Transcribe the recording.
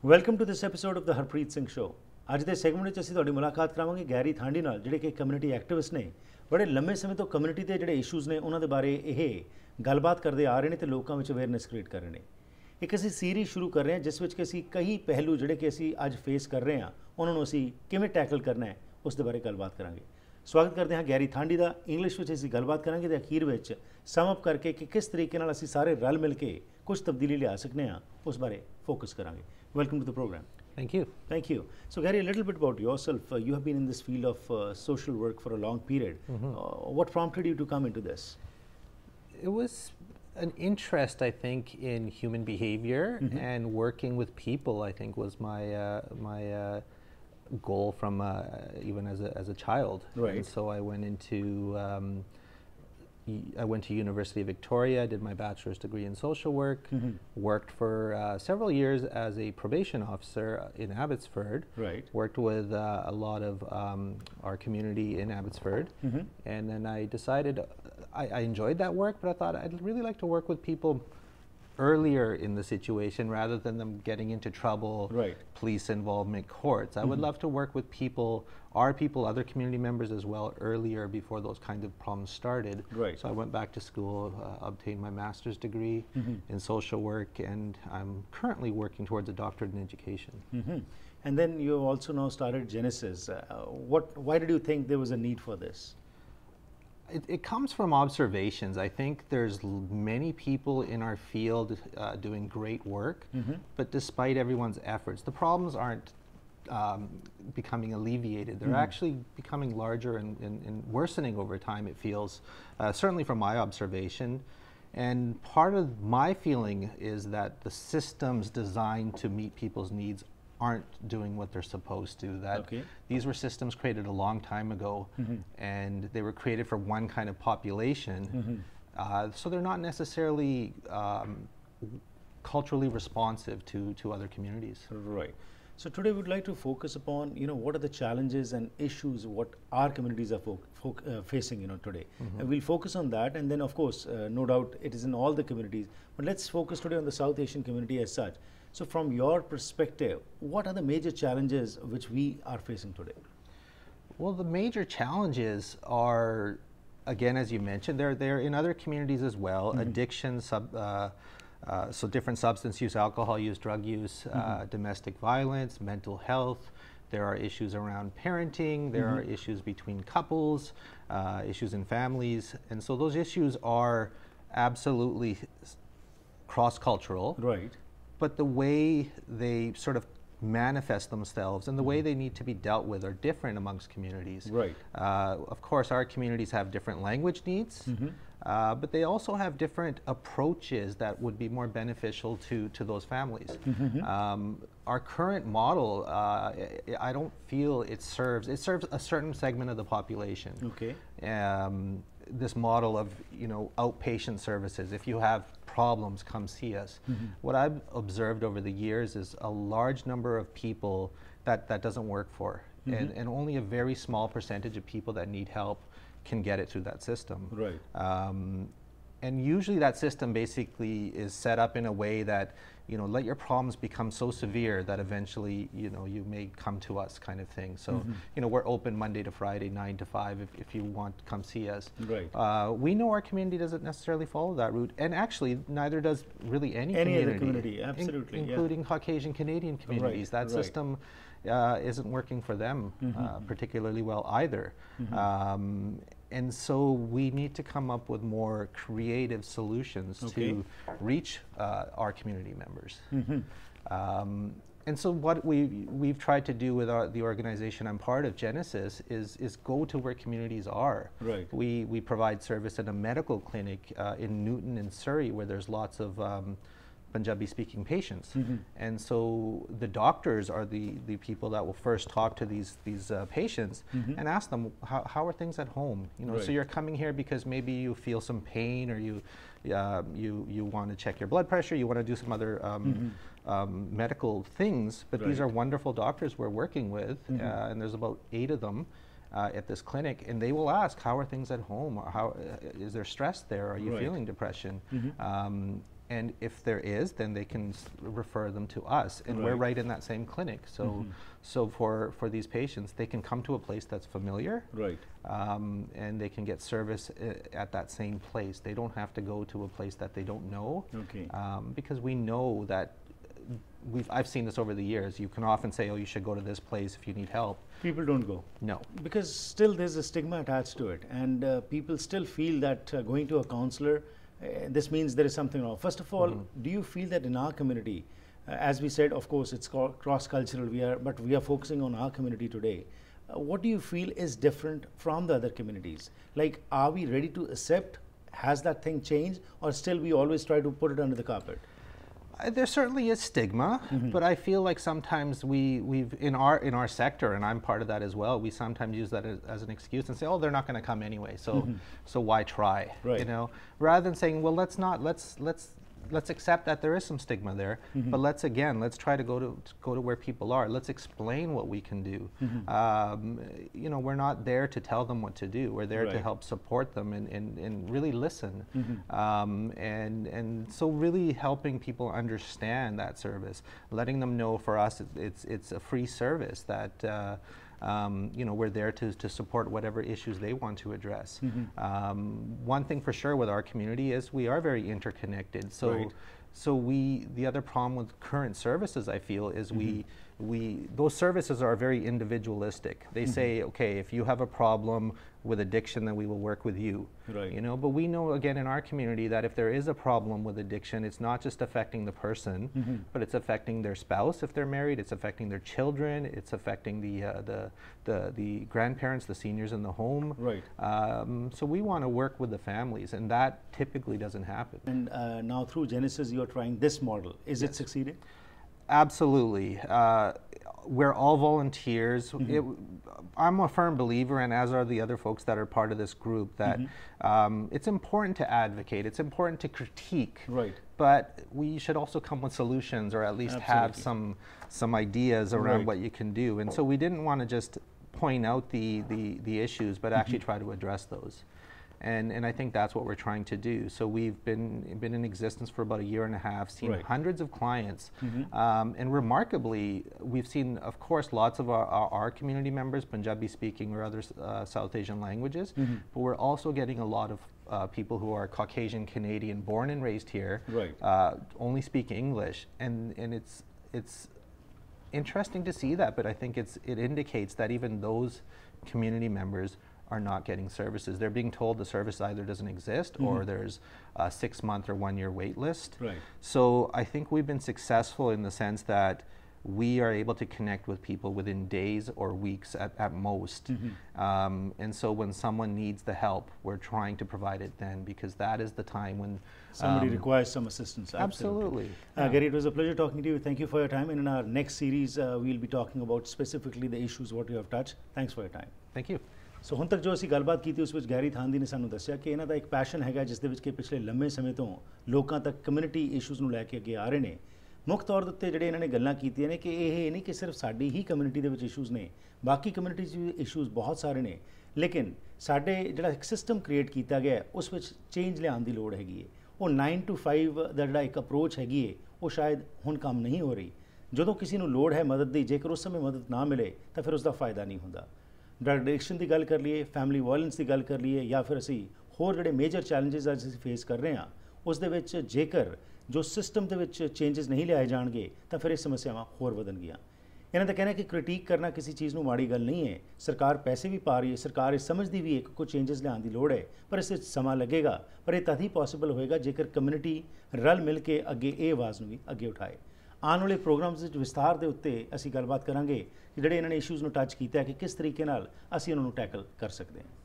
Welcome to this episode of the Harpreet Singh show. ਅੱਜ ਦੇ segment ਵਿੱਚ ਅਸੀਂ ਤੁਹਾਡੀ ਮੁਲਾਕਾਤ ਕਰਾਵਾਂਗੇ ਗੈਰੀ ਥਾਂਡੀ ਨਾਲ, ਜਿਹੜੇ ਕਿ ਕਮਿਊਨਿਟੀ ਐਕਟਿਵਿਸਟ ਨੇ। ਬੜੇ ਲੰਮੇ ਸਮੇਂ ਤੋਂ ਕਮਿਊਨਿਟੀ ਦੇ ਜਿਹੜੇ ਇਸ਼ੂਜ਼ ਨੇ ਉਹਨਾਂ ਦੇ ਬਾਰੇ ਇਹ ਗੱਲਬਾਤ ਕਰਦੇ ਆ ਰਹੇ ਨੇ ਤੇ ਲੋਕਾਂ ਵਿੱਚ ਅਵੇਅਰਨੈਸ ਕ੍ਰੀਏਟ ਕਰ ਰਹੇ ਨੇ। ਇੱਕ ਅਸੀਂ ਸੀਰੀਜ਼ ਸ਼ੁਰੂ ਕਰ ਰਹੇ ਹਾਂ ਜਿਸ ਵਿੱਚ ਕਿ ਅਸੀਂ ਕਈ ਪਹਿਲੂ ਜਿਹੜੇ ਕਿ ਅਸੀਂ ਅੱਜ ਫੇਸ ਕਰ ਰਹੇ ਹਾਂ ਉਹਨਾਂ ਨੂੰ ਅਸੀਂ ਕਿਵੇਂ ਟੈਕਲ ਕਰਨਾ ਹੈ ਉਸ ਦੇ ਬਾਰੇ ਗੱਲਬਾਤ ਕਰਾਂਗੇ। ਸਵਾਗਤ ਕਰਦੇ ਹਾਂ ਗੈਰੀ ਥਾਂਡੀ ਦਾ। ਇੰਗਲਿਸ਼ ਵਿੱਚ ਅਸੀਂ ਗੱਲਬਾਤ ਕਰਾਂਗੇ ਤੇ ਅਖੀਰ ਵਿੱਚ ਸਮ ਅਪ ਕਰਕੇ ਕਿ ਕਿਸ ਤਰੀਕੇ ਨਾਲ ਅਸੀਂ ਸਾਰੇ ਰਲ ਮਿਲ ਕੇ ਕੁਝ ਤਬਦੀਲੀ ਲਿਆ ਸਕਦੇ ਹਾਂ ਉਸ ਬਾਰੇ ਫੋਕਸ ਕਰਾਂਗੇ। Welcome to the program. Thank you. Thank you. So Garry, a little bit about yourself. You have been in this field of social work for a long period. What prompted you to come into this? It was an interest, I think, in human behavior and working with people. I think was my goal from even as a child. Right. And so I went into University of Victoria, did my bachelor's degree in social work, worked for several years as a probation officer in Abbotsford. Right. Worked with a lot of our community in Abbotsford. And then I decided I enjoyed that work, but I thought I'd really like to work with people earlier in the situation rather than them getting into trouble, right. Police involvement, courts. I would love to work with people, our people, other community members as well, earlier before those kind of problems started. Right. So I went back to school, obtained my master's degree in social work, and I'm currently working towards a doctorate in education. And then you also now started Genesis. Why did you think there was a need for this? It comes from observations. I think there's many people in our field doing great work, but despite everyone's efforts, the problems aren't becoming alleviated. They're actually becoming larger and worsening over time, it feels, certainly from my observation. And part of my feeling is that the systems designed to meet people's needs aren't doing what they're supposed to. That these were systems created a long time ago, and they were created for one kind of population. So they're not necessarily culturally responsive to other communities. Right. So today we'd like to focus upon, what are the challenges and issues what our communities are facing, today. And we'll focus on that, and then of course, no doubt it is in all the communities. But let's focus today on the South Asian community as such. So from your perspective, what are the major challenges which we are facing today? Well, the major challenges are, again, as you mentioned, they're in other communities as well. Addiction, so different substance use, alcohol use, drug use, domestic violence, mental health. There are issues around parenting. There are issues between couples, issues in families. And so those issues are absolutely cross-cultural. Right. But the way they sort of manifest themselves and the way they need to be dealt with are different amongst communities. Right. Of course, our communities have different language needs, but they also have different approaches that would be more beneficial to those families. Our current model, I don't feel it serves a certain segment of the population. Okay. This model of outpatient services. If you have problems, come see us. What I've observed over the years is a large number of people that doesn't work for, and only a very small percentage of people that need help can get it through that system. Right. And usually that system basically is set up in a way that let your problems become so severe that eventually you may come to us, kind of thing. So we're open Monday to Friday 9 to 5 if you want to come see us. Right. We know our community doesn't necessarily follow that route, and actually neither does really any other community. Absolutely. Including Caucasian Canadian communities. Right. That system isn't working for them particularly well either. And so we need to come up with more creative solutions to reach our community members. And so what we've tried to do with the organization I'm part of, Genesis, is go to where communities are. Right. We provide service at a medical clinic in Newton and Surrey, where there's lots of Punjabi speaking patients. And so the doctors are the people that will first talk to these patients and ask them, how are things at home? You know, so you're coming here because maybe you feel some pain, or you want to check your blood pressure, you want to do some other medical things, but these are wonderful doctors we're working with, and there's about 8 of them at this clinic, and they will ask, how are things at home? Or how is there stress there? Are you feeling depression? And if there is, then they can refer them to us, and we're right in that same clinic. So, so for these patients, they can come to a place that's familiar, and they can get service at that same place. They don't have to go to a place that they don't know, because we know that I've seen this over the years. You can often say, oh, you should go to this place if you need help. People don't go. No. Because still there's a stigma attached to it, and people still feel that going to a counselor, this means there is something wrong. First of all, do you feel that in our community, as we said, of course, it's cross-cultural, but we are focusing on our community today. What do you feel is different from the other communities? Like, are we ready to accept? Has that thing changed, or still we always try to put it under the carpet? There certainly is stigma, but I feel like sometimes we've in our sector, and I'm part of that as well, we sometimes use that as an excuse and say, oh, they're not going to come anyway, so so why try? You know, rather than saying, well, let's accept that there is some stigma there, but let's try to go to where people are. Let's explain what we can do. You know, we're not there to tell them what to do. We're there to help support them and really listen. And so really helping people understand that service, letting them know for us it's a free service that you know, we're there to support whatever issues they want to address. One thing for sure with our community is we are very interconnected. So, the other problem with current services, I feel, is those services are very individualistic. They say, okay, if you have a problem with addiction, then we will work with you. You know, but we know, again, in our community that if there is a problem with addiction, it's not just affecting the person, but it's affecting their spouse if they're married, it's affecting their children, it's affecting the grandparents, the seniors in the home. So we want to work with the families, and that typically doesn't happen. And now through Genesis, you're trying this model. Is it succeeding? Absolutely. We're all volunteers. I'm a firm believer, and as are the other folks that are part of this group, that it's important to advocate, it's important to critique, but we should also come with solutions, or at least have some ideas around what you can do. And so we didn't want to just point out the issues, but actually try to address those. And I think that's what we're trying to do. So we've been in existence for about 1.5 years, seen hundreds of clients, and remarkably, we've seen, of course, lots of our community members, Punjabi speaking or other South Asian languages, but we're also getting a lot of people who are Caucasian Canadian, born and raised here, only speak English, and it's interesting to see that. But I think it indicates that even those community members are not getting services. They're being told the service either doesn't exist or there's a 6-month or 1-year wait list. So I think we've been successful in the sense that we are able to connect with people within days or weeks at most. And so when someone needs the help, we're trying to provide it then, because that is the time when somebody requires some assistance. Absolutely. Garry, it was a pleasure talking to you. Thank you for your time. And in our next series, we'll be talking about specifically the issues what you have touched. Thanks for your time. Thank you. ਸੋ ਹੁਣ ਤੱਕ ਜੋ ਅਸੀਂ ਗੱਲਬਾਤ ਕੀਤੀ ਉਸ ਵਿੱਚ Garry Thandi ਨੇ ਸਾਨੂੰ ਦੱਸਿਆ ਕਿ ਇਹਨਾਂ ਦਾ ਇੱਕ ਪੈਸ਼ਨ ਹੈਗਾ ਜਿਸ ਦੇ ਵਿੱਚ ਕਿ ਪਿਛਲੇ ਲੰਮੇ ਸਮੇਂ ਤੋਂ ਲੋਕਾਂ ਤੱਕ ਕਮਿਊਨਿਟੀ ਇਸ਼ੂਜ਼ ਨੂੰ ਲੈ ਕੇ ਅੱਗੇ ਆ ਰਹੇ ਨੇ। ਮੁੱਖ ਤੌਰ ਦੇ ਉੱਤੇ ਜਿਹੜੇ ਇਹਨਾਂ ਨੇ ਗੱਲਾਂ ਕੀਤੀਆਂ ਨੇ ਕਿ ਇਹ ਨਹੀਂ ਕਿ ਸਿਰਫ ਸਾਡੀ ਹੀ ਕਮਿਊਨਿਟੀ ਦੇ ਵਿੱਚ ਇਸ਼ੂਜ਼ ਨੇ, ਬਾਕੀ ਕਮਿਊਨਿਟੀ 'ਚ ਵੀ ਇਸ਼ੂਜ਼ ਬਹੁਤ ਸਾਰੇ ਨੇ, ਲੇਕਿਨ ਸਾਡੇ ਜਿਹੜਾ ਇੱਕ ਸਿਸਟਮ ਕ੍ਰੀਏਟ ਕੀਤਾ ਗਿਆ ਉਸ ਵਿੱਚ ਚੇਂਜ ਲਿਆਉਣ ਦੀ ਲੋੜ ਹੈਗੀ ਹੈ। ਉਹ 9 to 5 ਦਾ ਜਿਹੜਾ ਇੱਕ ਅਪਰੋਚ ਹੈਗੀ ਹੈ ਉਹ ਸ਼ਾਇਦ ਹੁਣ ਕੰਮ ਨਹੀਂ ਹੋ ਰਹੀ। ਜਦੋਂ ਕਿਸੇ ਨੂੰ ਲੋੜ ਹੈ ਮਦਦ ਦੀ, ਜੇਕਰ ਉਸ ਸਮੇਂ ਮਦਦ ਨਾ ਮਿਲੇ ਤਾਂ ਫਿਰ ਉਸ ਦਾ ਫਾਇਦਾ ਨਹੀਂ ਹੁੰਦਾ। ਡਰਗ ਐਡਿਕਸ਼ਨ ਦੀ ਗੱਲ ਕਰ ਲਈਏ, ਫੈਮਿਲੀ ਵਾਇਲੈਂਸ ਦੀ ਗੱਲ ਕਰ ਲਈਏ, ਜਾਂ ਫਿਰ ਅਸੀਂ ਹੋਰ ਜਿਹੜੇ ਮੇਜਰ ਚੈਲੰਜਸ ਅੱਜ ਅਸੀਂ ਫੇਸ ਕਰ ਰਹੇ ਹਾਂ ਉਸ ਦੇ ਵਿੱਚ ਜੇਕਰ ਜੋ ਸਿਸਟਮ ਦੇ ਵਿੱਚ ਚੇਂਜਸ ਨਹੀਂ ਲਿਆਏ ਜਾਣਗੇ ਤਾਂ ਫਿਰ ਇਹ ਸਮੱਸਿਆਵਾਂ ਹੋਰ ਵਧਣਗੀਆਂ। ਇਹਨਾਂ ਦਾ ਕਹਿਣਾ ਕਿ ਕ੍ਰਿਟੀਕ ਕਰਨਾ ਕਿਸੇ ਚੀਜ਼ ਨੂੰ ਮਾੜੀ ਗੱਲ ਨਹੀਂ ਹੈ। ਸਰਕਾਰ ਪੈਸੇ ਵੀ ਪਾ ਰਹੀ ਹੈ, ਸਰਕਾਰ ਇਹ ਸਮਝਦੀ ਵੀ ਹੈ ਕਿ ਕੁਝ ਚੇਂਜਸ ਲਿਆਉਣ ਦੀ ਲੋੜ ਹੈ, ਪਰ ਇਸ ਵਿੱਚ ਸਮਾਂ ਲੱਗੇਗਾ। ਪਰ ਇਹ ਤਦ ਹੀ ਪੋਸੀਬਲ ਹੋਏਗਾ ਜੇਕਰ ਕਮਿਊਨਿਟੀ ਰਲ ਮਿਲ ਕੇ ਅੱਗੇ ਇਹ ਆਵਾਜ਼ ਨੂੰ ਵੀ ਅੱਗੇ ਉਠਾਏ। ਆਉਣ ਵਾਲੇ ਪ੍ਰੋਗਰਾਮਸ ਵਿੱਚ ਵਿਸਥਾਰ ਦੇ ਉੱਤੇ ਅਸੀਂ ਗੱਲਬਾਤ ਕਰਾਂਗੇ ਕਿ ਜਿਹੜੇ ਇਹਨਾਂ ਨੇ ਇਸ਼ੂਜ਼ ਨੂੰ ਟੱਚ ਕੀਤਾ ਹੈ ਕਿ ਕਿਸ ਤਰੀਕੇ ਨਾਲ ਅਸੀਂ ਉਹਨਾਂ ਨੂੰ ਟੈਕਲ ਕਰ ਸਕਦੇ ਹਾਂ।